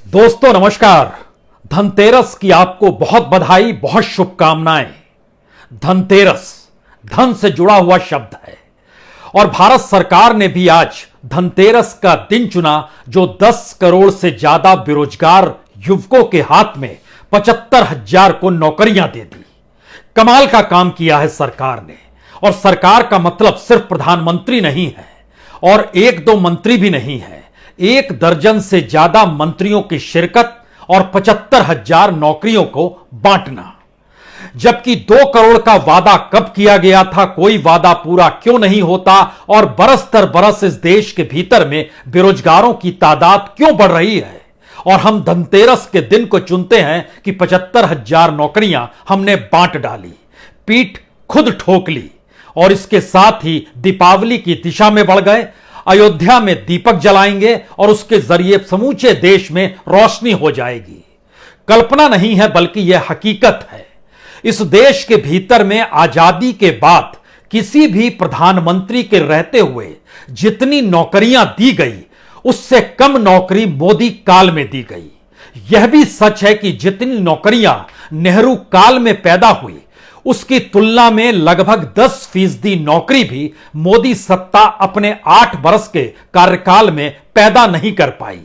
दोस्तों नमस्कार। धनतेरस की आपको बहुत बधाई, बहुत शुभकामनाएं। धनतेरस धन से जुड़ा हुआ शब्द है और भारत सरकार ने भी आज धनतेरस का दिन चुना, जो 10 करोड़ से ज्यादा बेरोजगार युवकों के हाथ में 75,000 को नौकरियां दे दी। कमाल का काम किया है सरकार ने। और सरकार का मतलब सिर्फ प्रधानमंत्री नहीं है और एक दो मंत्री भी नहीं है, 1 दर्जन से ज्यादा मंत्रियों की शिरकत और 75,000 नौकरियों को बांटना। जबकि 2 करोड़ का वादा कब किया गया था, कोई वादा पूरा क्यों नहीं होता और बरस दर बरस इस देश के भीतर में बेरोजगारों की तादाद क्यों बढ़ रही है, और हम धनतेरस के दिन को चुनते हैं कि 75,000 नौकरियां हमने बांट डाली, पीठ खुद ठोक ली और इसके साथ ही दीपावली की दिशा में बढ़ गए। अयोध्या में दीपक जलाएंगे और उसके जरिए समूचे देश में रोशनी हो जाएगी। कल्पना नहीं है बल्कि यह हकीकत है। इस देश के भीतर में आजादी के बाद किसी भी प्रधानमंत्री के रहते हुए जितनी नौकरियां दी गई, उससे कम नौकरी मोदी काल में दी गई। यह भी सच है कि जितनी नौकरियां नेहरू काल में पैदा हुई, उसकी तुलना में लगभग 10% नौकरी भी मोदी सत्ता अपने 8 वर्ष के कार्यकाल में पैदा नहीं कर पाई।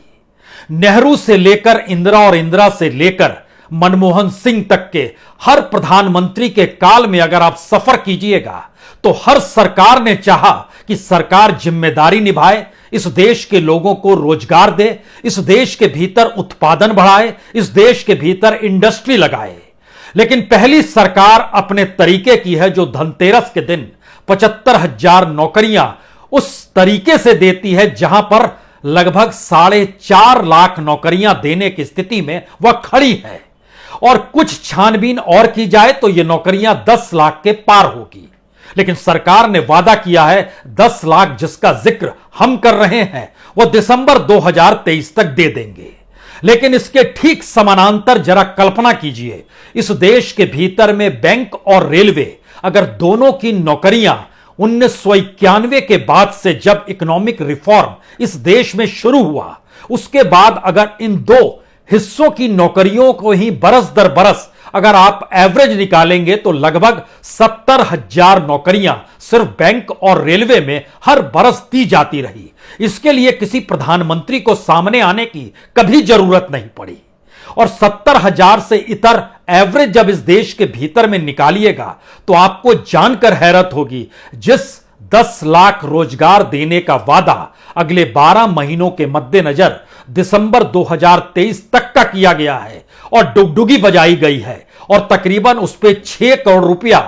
नेहरू से लेकर इंदिरा और इंदिरा से लेकर मनमोहन सिंह तक के हर प्रधानमंत्री के काल में अगर आप सफर कीजिएगा तो हर सरकार ने चाहा कि सरकार जिम्मेदारी निभाए, इस देश के लोगों को रोजगार दे, इस देश के भीतर उत्पादन बढ़ाए, इस देश के भीतर इंडस्ट्री लगाए। लेकिन पहली सरकार अपने तरीके की है जो धनतेरस के दिन 75,000 नौकरियां उस तरीके से देती है जहां पर लगभग 4.5 लाख नौकरियां देने की स्थिति में वह खड़ी है। और कुछ छानबीन और की जाए तो यह नौकरियां 10 लाख के पार होगी। लेकिन सरकार ने वादा किया है 10 लाख जिसका जिक्र हम कर रहे हैं वह दिसंबर 2023 तक दे देंगे। लेकिन इसके ठीक समानांतर जरा कल्पना कीजिए, इस देश के भीतर में बैंक और रेलवे, अगर दोनों की नौकरियां 1991 के बाद से जब इकोनॉमिक रिफॉर्म इस देश में शुरू हुआ, उसके बाद अगर इन 2 हिस्सों की नौकरियों को ही बरस दर बरस अगर आप एवरेज निकालेंगे तो लगभग 70,000 नौकरियां सिर्फ बैंक और रेलवे में हर बरस दी जाती रही। इसके लिए किसी प्रधानमंत्री को सामने आने की कभी जरूरत नहीं पड़ी। और 70,000 से इतर एवरेज जब इस देश के भीतर में निकालिएगा तो आपको जानकर हैरत होगी, जिस 10 लाख रोजगार देने का वादा अगले 12 महीनों के मद्देनजर दिसंबर 2023 तक का किया गया है और डुगडुगी बजाई गई है और तकरीबन उस पे 6 करोड़ रुपया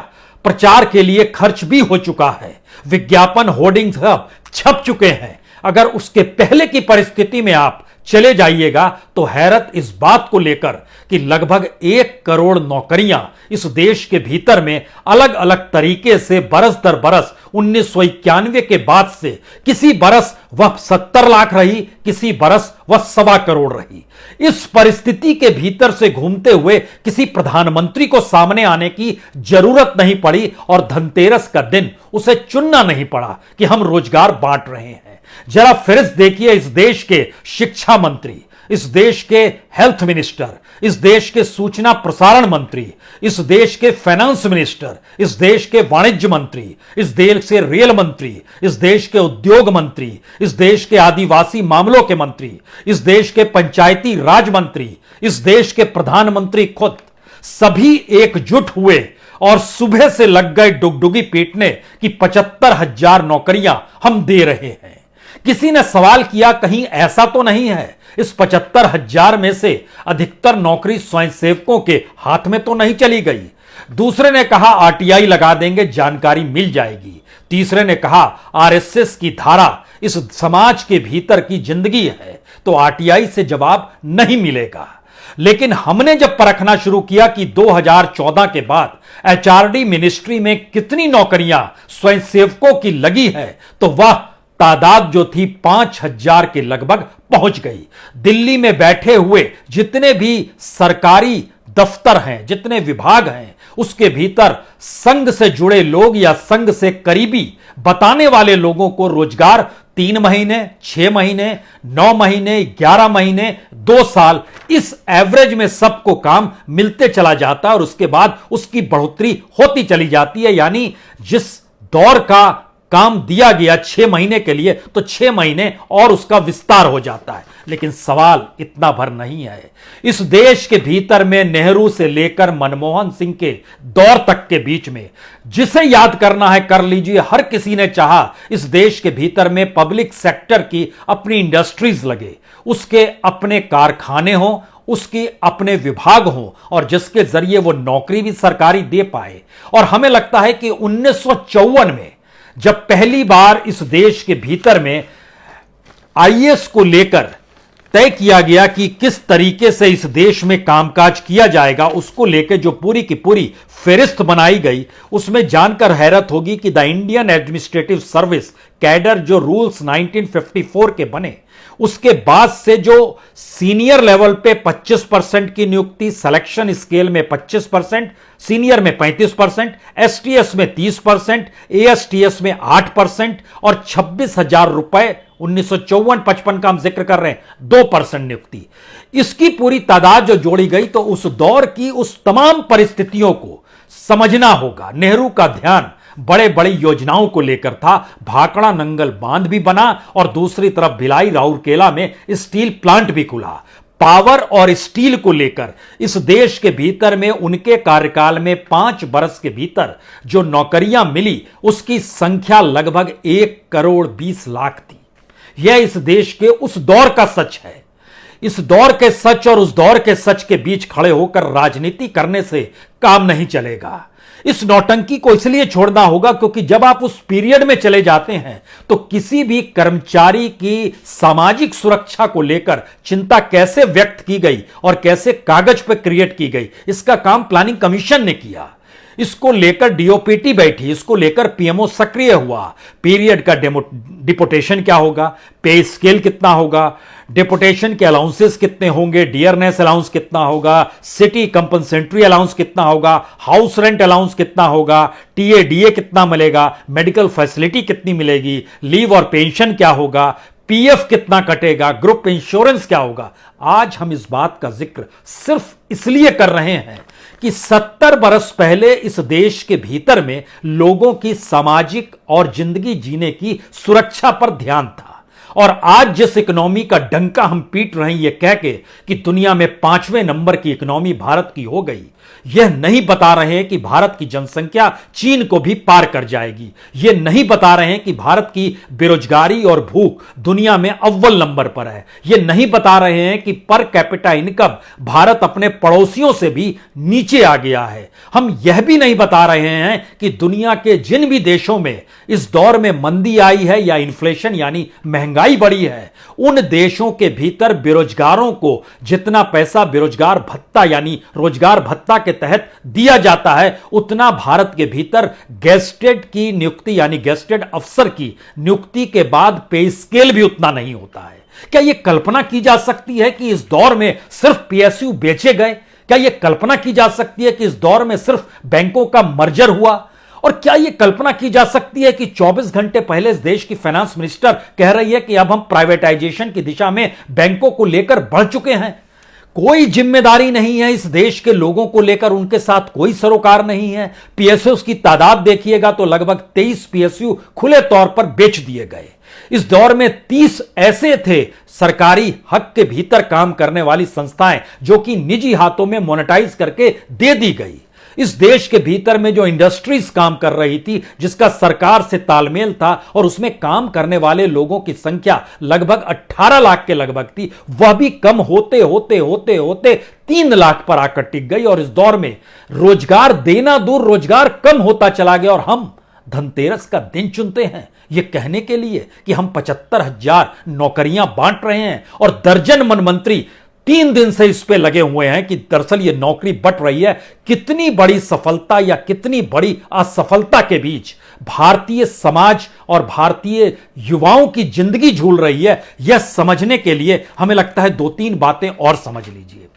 प्रचार के लिए खर्च भी हो चुका है। विज्ञापन होर्डिंग्स अब छप चुके हैं। अगर उसके पहले की परिस्थिति में आप चले जाइएगा तो हैरत इस बात को लेकर कि लगभग 1 करोड़ नौकरियां इस देश के भीतर में अलग अलग तरीके से बरस दर बरस 1991 के बाद से किसी बरस वह 70 लाख रही, किसी बरस वह 1.25 करोड़ रही। इस परिस्थिति के भीतर से घूमते हुए किसी प्रधानमंत्री को सामने आने की जरूरत नहीं पड़ी और धनतेरस का दिन उसे चुनना नहीं पड़ा कि हम रोजगार बांट रहे हैं। जरा फिर देखिए, इस देश के शिक्षा मंत्री, इस देश के हेल्थ मिनिस्टर, इस देश के सूचना प्रसारण मंत्री, इस देश के फाइनेंस मिनिस्टर, इस देश के वाणिज्य मंत्री, इस देश के रेल मंत्री, इस देश के उद्योग मंत्री, इस देश के आदिवासी मामलों के मंत्री, इस देश के पंचायती राज मंत्री, इस देश के प्रधानमंत्री खुद, सभी एकजुट हुए और सुबह से लग गए डुगडुगी पीटने की 75,000 नौकरियां हम दे रहे हैं। किसी ने सवाल किया, कहीं ऐसा तो नहीं है इस 75,000 में से अधिकतर नौकरी स्वयंसेवकों के हाथ में तो नहीं चली गई? दूसरे ने कहा आरटीआई लगा देंगे, जानकारी मिल जाएगी। तीसरे ने कहा आरएसएस की धारा इस समाज के भीतर की जिंदगी है तो आरटीआई से जवाब नहीं मिलेगा। लेकिन हमने जब परखना शुरू किया कि 2014 के बाद एचआरडी मिनिस्ट्री में कितनी नौकरियां स्वयंसेवकों की लगी है तो वह तादाद जो थी 5,000 के लगभग पहुंच गई। दिल्ली में बैठे हुए जितने भी सरकारी दफ्तर हैं, जितने विभाग हैं, उसके भीतर संघ से जुड़े लोग या संघ से करीबी बताने वाले लोगों को रोजगार 3 महीने, 6 महीने, 9 महीने, 11 महीने, 2 साल, इस एवरेज में सबको काम मिलते चला जाता है और उसके बाद उसकी बढ़ोतरी होती चली जाती है। यानी जिस दौर का काम दिया गया 6 महीने के लिए, तो 6 महीने और उसका विस्तार हो जाता है। लेकिन सवाल इतना भर नहीं है। इस देश के भीतर में नेहरू से लेकर मनमोहन सिंह के दौर तक के बीच में जिसे याद करना है कर लीजिए। हर किसी ने चाहा इस देश के भीतर में पब्लिक सेक्टर की अपनी इंडस्ट्रीज लगे, उसके अपने कारखाने हों, उसके अपने विभाग हों और जिसके जरिए वो नौकरी भी सरकारी दे पाए। और हमें लगता है कि 1954 में जब पहली बार इस देश के भीतर में आईएएस को लेकर तय किया गया कि किस तरीके से इस देश में कामकाज किया जाएगा, उसको लेकर जो पूरी की पूरी फेरिस्त बनाई गई, उसमें जानकर हैरत होगी कि the Indian administrative service cadre जो रूल्स 1954 के बने, उसके बाद से जो सीनियर लेवल पे 25% की नियुक्ति, सिलेक्शन स्केल में 25%, सीनियर में 35%, एसटीएस में 30%, एएसटीएस में 8% और 26,000 रुपए 1954-55 का हम जिक्र कर रहे हैं, 2% नियुक्ति। इसकी पूरी तादाद जो जोड़ी गई तो उस दौर की उस तमाम परिस्थितियों को समझना होगा। नेहरू का ध्यान बड़े बड़ी योजनाओं को लेकर था। भाखड़ा नंगल बांध भी बना और दूसरी तरफ भिलाई राउरकेला में स्टील प्लांट भी खुला। पावर और स्टील को लेकर इस देश के भीतर में उनके कार्यकाल में 5 बरस के भीतर जो नौकरियां मिली, उसकी संख्या लगभग 1,20,00,000 थी। यह इस देश के उस दौर का सच है। इस दौर के सच और उस दौर के सच के बीच खड़े होकर राजनीति करने से काम नहीं चलेगा। इस नौटंकी को इसलिए छोड़ना होगा क्योंकि जब आप उस पीरियड में चले जाते हैं तो किसी भी कर्मचारी की सामाजिक सुरक्षा को लेकर चिंता कैसे व्यक्त की गई और कैसे कागज पर क्रिएट की गई, इसका काम प्लानिंग कमीशन ने किया। इसको लेकर डीओपीटी बैठी, इसको लेकर पीएमओ सक्रिय हुआ। पीरियड का डिपोटेशन क्या होगा, पे स्केल कितना होगा, डिपोटेशन के अलाउंसेस कितने होंगे, डियरनेस अलाउंस कितना होगा, सिटी कंपनसेंट्री अलाउंस कितना होगा, हाउस रेंट अलाउंस कितना होगा, टीएडीए कितना मिलेगा, मेडिकल फैसिलिटी कितनी मिलेगी, लीव और पेंशन क्या होगा, पीएफ कितना कटेगा, ग्रुप इंश्योरेंस क्या होगा। आज हम इस बात का जिक्र सिर्फ इसलिए कर रहे हैं कि 70 बरस पहले इस देश के भीतर में लोगों की सामाजिक और जिंदगी जीने की सुरक्षा पर ध्यान था। और आज जिस इकोनॉमी का डंका हम पीट रहे हैं ये कह के कि दुनिया में 5वें नंबर की इकोनॉमी भारत की हो गई, यह नहीं बता रहे हैं कि भारत की जनसंख्या चीन को भी पार कर जाएगी। यह नहीं बता रहे हैं कि भारत की बेरोजगारी और भूख दुनिया में अव्वल नंबर पर है। यह नहीं बता रहे हैं कि पर कैपिटा इनकम भारत अपने पड़ोसियों से भी नीचे आ गया है। हम यह भी नहीं बता रहे हैं कि दुनिया के जिन भी देशों में इस दौर में मंदी आई है या इन्फ्लेशन यानी महंगाई बढ़ी है, उन देशों के भीतर बेरोजगारों को जितना पैसा बेरोजगार भत्ता यानी रोजगार भत्ता के तहत दिया जाता है, उतना भारत के भीतर गेस्टेड की नियुक्ति यानी गेस्टेड अफसर की नियुक्ति के बाद पे स्केल भी उतना नहीं होता है। क्या यह कल्पना की जा सकती है कि इस दौर में सिर्फ पीएसयू बेचे गए? क्या यह कल्पना की जा सकती है कि इस दौर में सिर्फ बैंकों का मर्जर हुआ? और क्या यह कल्पना की जा सकती है कि 24 घंटे पहले इस देश की फाइनेंस मिनिस्टर कह रही है कि अब हम प्राइवेटाइजेशन की दिशा में बैंकों को लेकर बढ़ चुके हैं? कोई जिम्मेदारी नहीं है इस देश के लोगों को लेकर, उनके साथ कोई सरोकार नहीं है। पीएसयू की तादाद देखिएगा तो लगभग 23 पीएसयू खुले तौर पर बेच दिए गए। इस दौर में 30 ऐसे थे सरकारी हक के भीतर काम करने वाली संस्थाएं जो कि निजी हाथों में मोनेटाइज करके दे दी गई। इस देश के भीतर में जो इंडस्ट्रीज काम कर रही थी, जिसका सरकार से तालमेल था और उसमें काम करने वाले लोगों की संख्या लगभग 18 लाख के लगभग थी, वह भी कम होते होते होते होते 3 लाख पर आकर टिक गई। और इस दौर में रोजगार देना दूर, रोजगार कम होता चला गया। और हम धनतेरस का दिन चुनते हैं यह कहने के लिए कि हम 75,000 नौकरियां बांट रहे हैं और दर्जन मन मंत्री 3 दिन से इस पे लगे हुए हैं कि दरअसल ये नौकरी बंट रही है। कितनी बड़ी सफलता या कितनी बड़ी असफलता के बीच भारतीय समाज और भारतीय युवाओं की जिंदगी झूल रही है, यह समझने के लिए हमें लगता है 2-3 बातें और समझ लीजिए।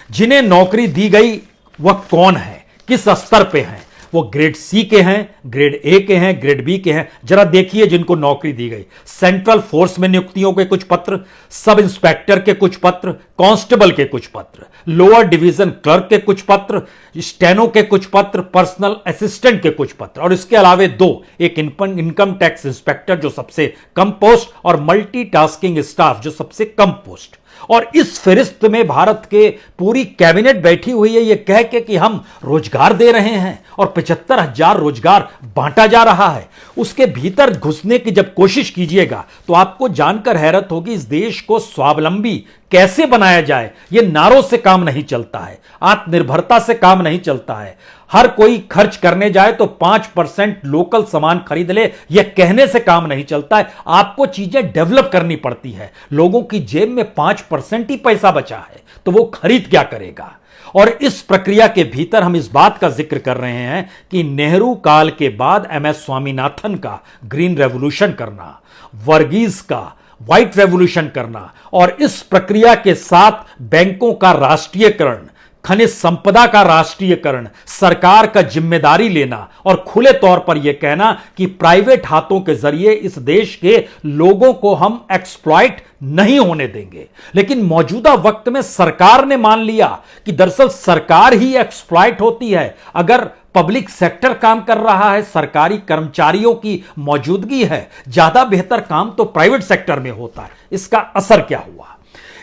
जिन्हें नौकरी दी गई वह कौन है, किस स्तर पे हैं, वो ग्रेड सी के हैं, ग्रेड ए के हैं, ग्रेड बी के हैं। जरा देखिए जिनको नौकरी दी गई, सेंट्रल फोर्स में नियुक्तियों के कुछ पत्र, सब इंस्पेक्टर के कुछ पत्र, कांस्टेबल के कुछ पत्र, लोअर डिवीजन क्लर्क के कुछ पत्र, स्टेनो के कुछ पत्र, पर्सनल असिस्टेंट के कुछ पत्र, और इसके अलावे दो, एक इनकम टैक्स इंस्पेक्टर जो सबसे कम पोस्ट, और मल्टीटास्किंग स्टाफ जो सबसे कम पोस्ट। और इस फहरिस्त में भारत के पूरी कैबिनेट बैठी हुई है यह कह के कि हम रोजगार दे रहे हैं और 75,000 रोजगार बांटा जा रहा है। उसके भीतर घुसने की जब कोशिश कीजिएगा तो आपको जानकर हैरत होगी, इस देश को स्वावलंबी कैसे बनाया जाए यह नारों से काम नहीं चलता है, आत्मनिर्भरता से काम नहीं चलता है। हर कोई खर्च करने जाए तो 5% लोकल सामान खरीद ले, यह कहने से काम नहीं चलता है। आपको चीजें डेवलप करनी पड़ती है। लोगों की जेब में 5% ही पैसा बचा है तो वो खरीद क्या करेगा। और इस प्रक्रिया के भीतर हम इस बात का जिक्र कर रहे हैं कि नेहरू काल के बाद MS स्वामीनाथन का ग्रीन रेवोल्यूशन करना, वर्गीज का व्हाइट रेवोल्यूशन करना, और इस प्रक्रिया के साथ बैंकों का राष्ट्रीयकरण, खनिज संपदा का राष्ट्रीयकरण, सरकार का जिम्मेदारी लेना और खुले तौर पर यह कहना कि प्राइवेट हाथों के जरिए इस देश के लोगों को हम एक्सप्लॉइट नहीं होने देंगे। लेकिन मौजूदा वक्त में सरकार ने मान लिया कि दरअसल सरकार ही एक्सप्लॉइट होती है। अगर पब्लिक सेक्टर काम कर रहा है, सरकारी कर्मचारियों की मौजूदगी है, ज्यादा बेहतर काम तो प्राइवेट सेक्टर में होता है। इसका असर क्या हुआ?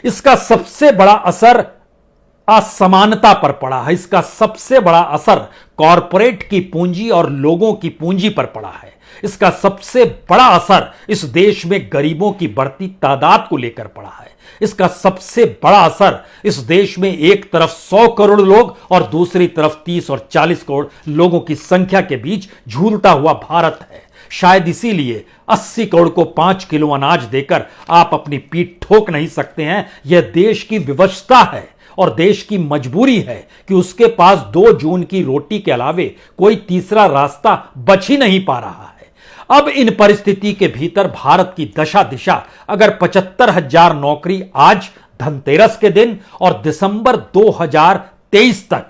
इसका सबसे बड़ा असर असमानता पर पड़ा है। इसका सबसे बड़ा असर कॉरपोरेट की पूंजी और लोगों की पूंजी पर पड़ा है। इसका सबसे बड़ा असर इस देश में गरीबों की बढ़ती तादाद को लेकर पड़ा है। इसका सबसे बड़ा असर इस देश में एक तरफ 100 करोड़ लोग और दूसरी तरफ 30 और 40 करोड़ लोगों की संख्या के बीच झूलता हुआ भारत है। शायद इसीलिए 80 करोड़ को 5 किलो अनाज देकर आप अपनी पीठ ठोक नहीं सकते हैं। यह देश की विवशता है और देश की मजबूरी है कि उसके पास 2 जून की रोटी के अलावे कोई तीसरा रास्ता बच ही नहीं पा रहा है। अब इन परिस्थिति के भीतर भारत की दशा दिशा, अगर 75,000 नौकरी आज धनतेरस के दिन और दिसंबर 2023 तक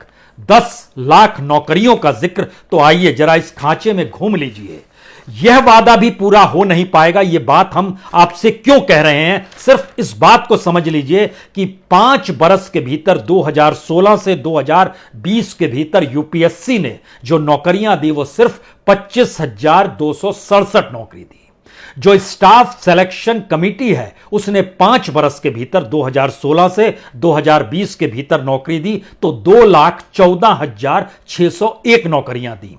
10 लाख नौकरियों का जिक्र, तो आइए जरा इस खांचे में घूम लीजिए। यह वादा भी पूरा हो नहीं पाएगा। यह बात हम आपसे क्यों कह रहे हैं, सिर्फ इस बात को समझ लीजिए कि 5 बरस के भीतर 2016 से 2020 के भीतर यूपीएससी ने जो नौकरियां दी वो सिर्फ 25,267 नौकरी दी। जो स्टाफ सिलेक्शन कमेटी है उसने 5 बरस के भीतर 2016 से 2020 के भीतर नौकरी दी तो 2,14,601 नौकरियां दी।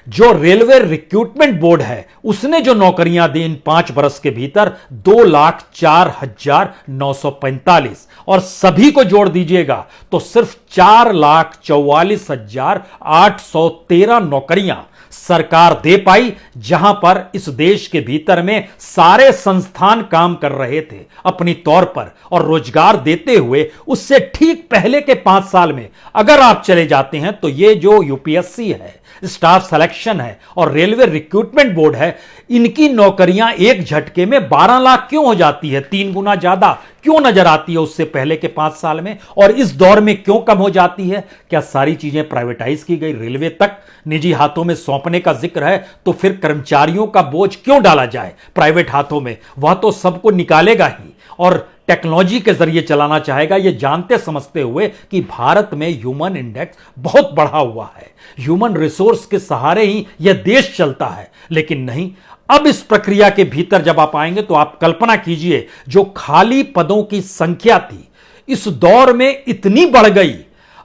जो रेलवे रिक्रूटमेंट बोर्ड है उसने जो नौकरियां दी इन 5 बरस के भीतर 2,04,945, और सभी को जोड़ दीजिएगा तो सिर्फ 4,44,813 नौकरियां सरकार दे पाई, जहां पर इस देश के भीतर में सारे संस्थान काम कर रहे थे अपनी तौर पर और रोजगार देते हुए। उससे ठीक पहले के 5 साल में अगर आप चले जाते हैं तो ये जो यूपीएससी है, स्टाफ सिलेक्शन है और रेलवे रिक्रूटमेंट बोर्ड है, इनकी नौकरियां एक झटके में 12 लाख क्यों हो जाती है, 3 गुना ज्यादा क्यों नजर आती है उससे पहले के 5 साल में, और इस दौर में क्यों कम हो जाती है? क्या सारी चीजें प्राइवेटाइज की गई, रेलवे तक निजी हाथों में सौंपने का जिक्र है, तो फिर कर्मचारियों का बोझ क्यों डाला जाए प्राइवेट हाथों में? वह तो सबको निकालेगा ही और टेक्नोलॉजी के जरिए चलाना चाहेगा, यह जानते समझते हुए कि भारत में ह्यूमन इंडेक्स बहुत बढ़ा हुआ है, ह्यूमन रिसोर्स के सहारे ही यह देश चलता है। लेकिन नहीं, अब इस प्रक्रिया के भीतर जब आप आएंगे तो आप कल्पना कीजिए जो खाली पदों की संख्या थी इस दौर में इतनी बढ़ गई।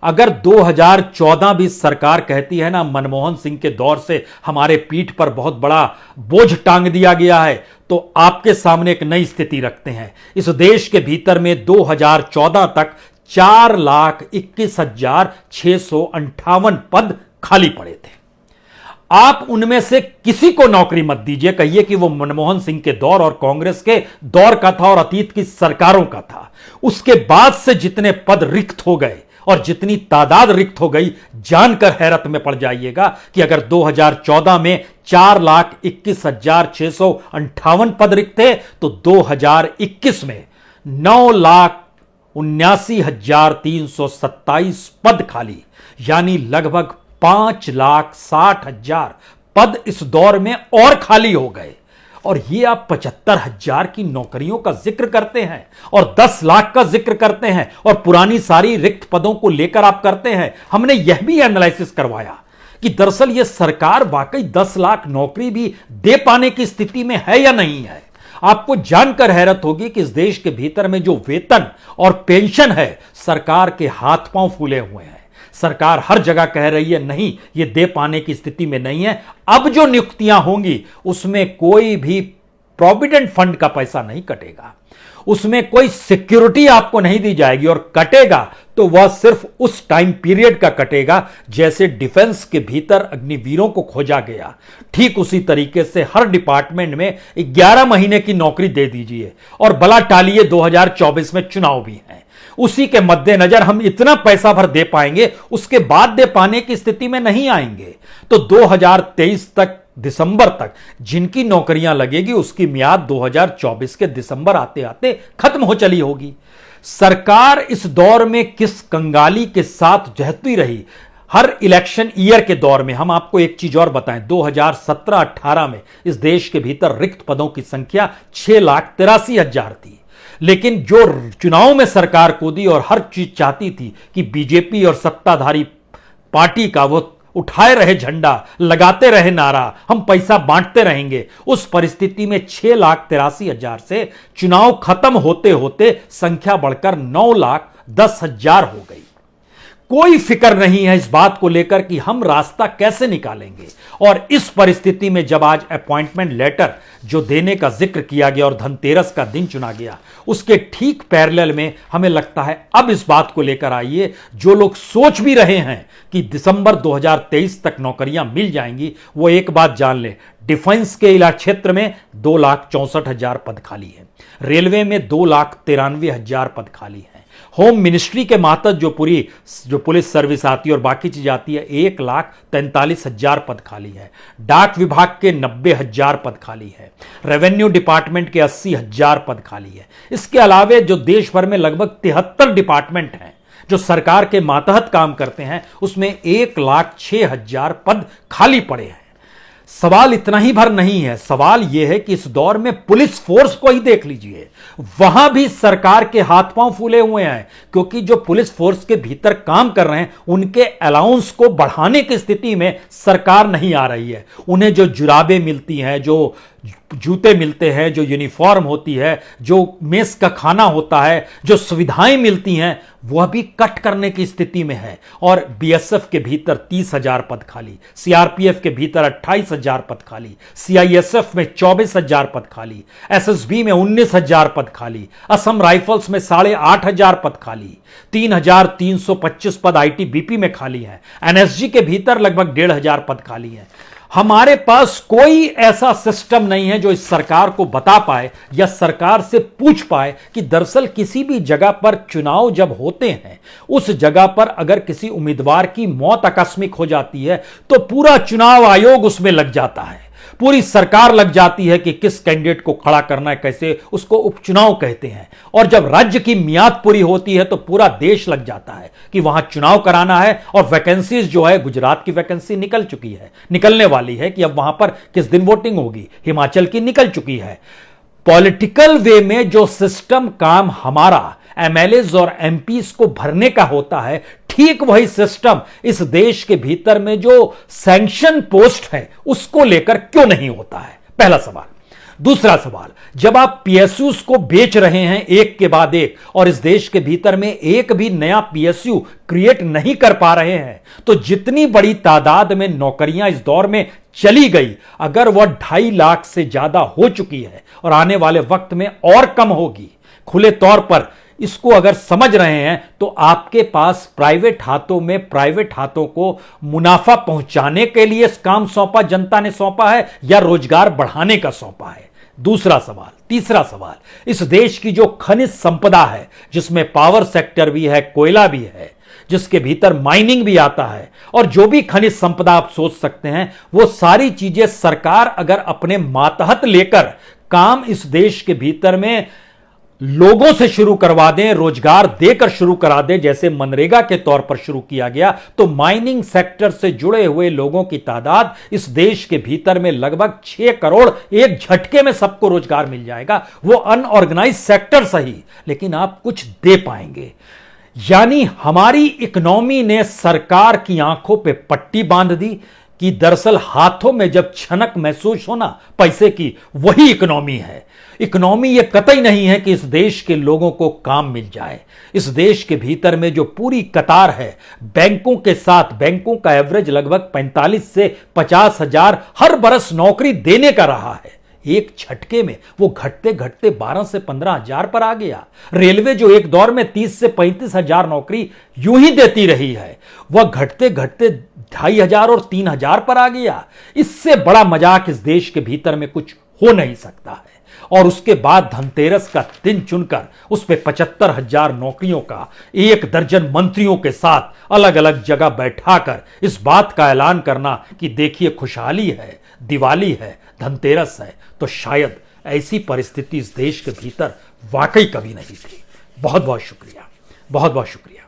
अगर 2014 भी सरकार कहती है ना मनमोहन सिंह के दौर से हमारे पीठ पर बहुत बड़ा बोझ टांग दिया गया है, तो आपके सामने एक नई स्थिति रखते हैं। इस देश के भीतर में 2014 तक 4,21,658 पद खाली पड़े थे। आप उनमें से किसी को नौकरी मत दीजिए, कहिए कि वो मनमोहन सिंह के दौर और कांग्रेस के दौर का था और अतीत की सरकारों का था। उसके बाद से जितने पद रिक्त हो गए और जितनी तादाद रिक्त हो गई, जानकर हैरत में पड़ जाइएगा कि अगर 2014 में 4,21,658 पद रिक्त थे तो 2021 में 9,79,327 पद खाली, यानी लगभग 5,60,000 पद इस दौर में और खाली हो गए। और ये आप 75,000 की नौकरियों का जिक्र करते हैं और 10 लाख का जिक्र करते हैं और पुरानी सारी रिक्त पदों को लेकर आप करते हैं। हमने यह भी एनालिसिस करवाया कि दरअसल यह सरकार वाकई 10 लाख नौकरी भी दे पाने की स्थिति में है या नहीं है। आपको जानकर हैरत होगी कि इस देश के भीतर में जो वेतन और पेंशन है, सरकार के हाथ पांव फूले हुए हैं। सरकार हर जगह कह रही है नहीं, ये दे पाने की स्थिति में नहीं है। अब जो नियुक्तियां होंगी उसमें कोई भी प्रोविडेंट फंड का पैसा नहीं कटेगा, उसमें कोई सिक्योरिटी आपको नहीं दी जाएगी, और कटेगा तो वह सिर्फ उस टाइम पीरियड का कटेगा जैसे डिफेंस के भीतर अग्निवीरों को खोजा गया, ठीक उसी तरीके से हर डिपार्टमेंट में 11 महीने की नौकरी दे दीजिए। और भला टालिए 2024 में चुनाव भी है, उसी के मद्देनजर हम इतना पैसा भर दे पाएंगे, उसके बाद दे पाने की स्थिति में नहीं आएंगे। तो 2023 तक, दिसंबर तक जिनकी नौकरियां लगेगी उसकी मियाद 2024 के दिसंबर आते आते खत्म हो चली होगी। सरकार इस दौर में किस कंगाली के साथ जहती रही। हर इलेक्शन ईयर के दौर में हम आपको एक चीज और बताएं, 2017-18 में इस देश के भीतर रिक्त पदों की संख्या 6,83,000 थी। लेकिन जो चुनाव में सरकार कूदी और हर चीज चाहती थी कि बीजेपी और सत्ताधारी पार्टी का वो उठाए रहे झंडा, लगाते रहे नारा, हम पैसा बांटते रहेंगे, उस परिस्थिति में 6,83,000 से चुनाव खत्म होते होते संख्या बढ़कर 9,10,000 हो गई। कोई फिक्र नहीं है इस बात को लेकर कि हम रास्ता कैसे निकालेंगे। और इस परिस्थिति में जब आज अपॉइंटमेंट लेटर जो देने का जिक्र किया गया और धनतेरस का दिन चुना गया, उसके ठीक पैरेलल में हमें लगता है अब इस बात को लेकर आइए, जो लोग सोच भी रहे हैं कि दिसंबर 2023 तक नौकरियां मिल जाएंगी, वो एक बात जान लें, डिफेंस के क्षेत्र में 2,64,000 पद खाली है, रेलवे में 2,93,000 पद खाली है, होम मिनिस्ट्री के मातहत जो पुलिस सर्विस आती है और बाकी चीज आती है 1,43,000 पद खाली है, डाक विभाग के 90,000 पद खाली है, रेवेन्यू डिपार्टमेंट के 80,000 पद खाली है। इसके अलावे जो देश भर में लगभग 73 डिपार्टमेंट हैं जो सरकार के मातहत काम करते हैं, उसमें 1,06,000 पद खाली पड़े हैं। सवाल इतना ही भर नहीं है, सवाल यह है कि इस दौर में पुलिस फोर्स को ही देख लीजिए, वहां भी सरकार के हाथ पांव फूले हुए हैं, क्योंकि जो पुलिस फोर्स के भीतर काम कर रहे हैं उनके अलाउंस को बढ़ाने की स्थिति में सरकार नहीं आ रही है। उन्हें जो जुराबें मिलती हैं, जो जूते मिलते हैं, जो यूनिफॉर्म होती है, जो मेस का खाना होता है, जो सुविधाएं मिलती हैं, वह भी कट करने की स्थिति में है। और बीएसएफ के भीतर 30,000 पद खाली, सीआरपीएफ के भीतर 28,000 पद खाली, सीआईएसएफ में 24,000 पद खाली, एसएसबी में 19,000 पद खाली, असम राइफल्स में 8,500 पद खाली, 3,325 पद आईटीबीपी में खाली हैं, एनएसजी के भीतर लगभग 1,500 पद खाली हैं। हमारे पास कोई ऐसा सिस्टम नहीं है जो इस सरकार को बता पाए या सरकार से पूछ पाए कि दरअसल किसी भी जगह पर चुनाव जब होते हैं, उस जगह पर अगर किसी उम्मीदवार की मौत आकस्मिक हो जाती है तो पूरा चुनाव आयोग उसमें लग जाता है, पूरी सरकार लग जाती है कि किस कैंडिडेट को खड़ा करना है, कैसे, उसको उपचुनाव कहते हैं। और जब राज्य की मियाद पूरी होती है तो पूरा देश लग जाता है कि वहां चुनाव कराना है। और वैकेंसीज जो है, गुजरात की वैकेंसी निकल चुकी है, निकलने वाली है कि अब वहां पर किस दिन वोटिंग होगी, हिमाचल की निकल चुकी है। पॉलिटिकल वे में जो सिस्टम काम हमारा एमएलएज और एमपीज को भरने का होता है, ठीक वही सिस्टम इस देश के भीतर में जो सैंक्शन पोस्ट है उसको लेकर क्यों नहीं होता है, पहला सवाल। दूसरा सवाल, जब आप पीएसयूज को बेच रहे हैं एक के बाद एक और इस देश के भीतर में एक भी नया पीएसयू क्रिएट नहीं कर पा रहे हैं, तो जितनी बड़ी तादाद में नौकरियां इस दौर में चली गई, अगर वह 2.5 लाख से ज्यादा हो चुकी है और आने वाले वक्त में और कम होगी, खुले तौर पर इसको अगर समझ रहे हैं तो आपके पास प्राइवेट हाथों को मुनाफा पहुंचाने के लिए काम सौंपा, जनता ने सौंपा है, या रोजगार बढ़ाने का सौंपा है। दूसरा सवाल। तीसरा सवाल, इस देश की जो खनिज संपदा है, जिसमें पावर सेक्टर भी है, कोयला भी है, जिसके भीतर माइनिंग भी आता है, और जो भी खनिज संपदा आप सोच सकते हैं, वो सारी चीजें सरकार अगर अपने मातहत लेकर काम इस देश के भीतर में लोगों से शुरू करवा दें, रोजगार देकर शुरू करा दें, जैसे मनरेगा के तौर पर शुरू किया गया, तो माइनिंग सेक्टर से जुड़े हुए लोगों की तादाद इस देश के भीतर में लगभग 6 करोड़ एक झटके में सबको रोजगार मिल जाएगा। वो अनऑर्गेनाइज सेक्टर सही, लेकिन आप कुछ दे पाएंगे। यानी हमारी इकोनॉमी ने सरकार की आंखों पे पट्टी बांध दी कि दरअसल हाथों में जब छनक महसूस होना पैसे की, वही इकोनॉमी है। इकोनॉमी यह कतई नहीं है कि इस देश के लोगों को काम मिल जाए। इस देश के भीतर में जो पूरी कतार है बैंकों के साथ, बैंकों का एवरेज लगभग 45 से 50 हजार हर बरस नौकरी देने का रहा है, एक झटके में वो घटते घटते 12 से 15 हजार पर आ गया। रेलवे जो एक दौर में 30 से 35 हजार नौकरी यूं ही देती रही है, वह घटते घटते 2500 और 3000 पर आ गया। इससे बड़ा मजाक इस देश के भीतर में कुछ हो नहीं सकता है। और उसके बाद धनतेरस का दिन चुनकर उस पे 75,000 नौकरियों का 1 दर्जन मंत्रियों के साथ अलग अलग जगह बैठाकर इस बात का ऐलान करना कि देखिए खुशहाली है, दिवाली है, धनतेरस है, तो शायद ऐसी परिस्थिति इस देश के भीतर वाकई कभी नहीं थी। बहुत बहुत शुक्रिया, बहुत बहुत शुक्रिया।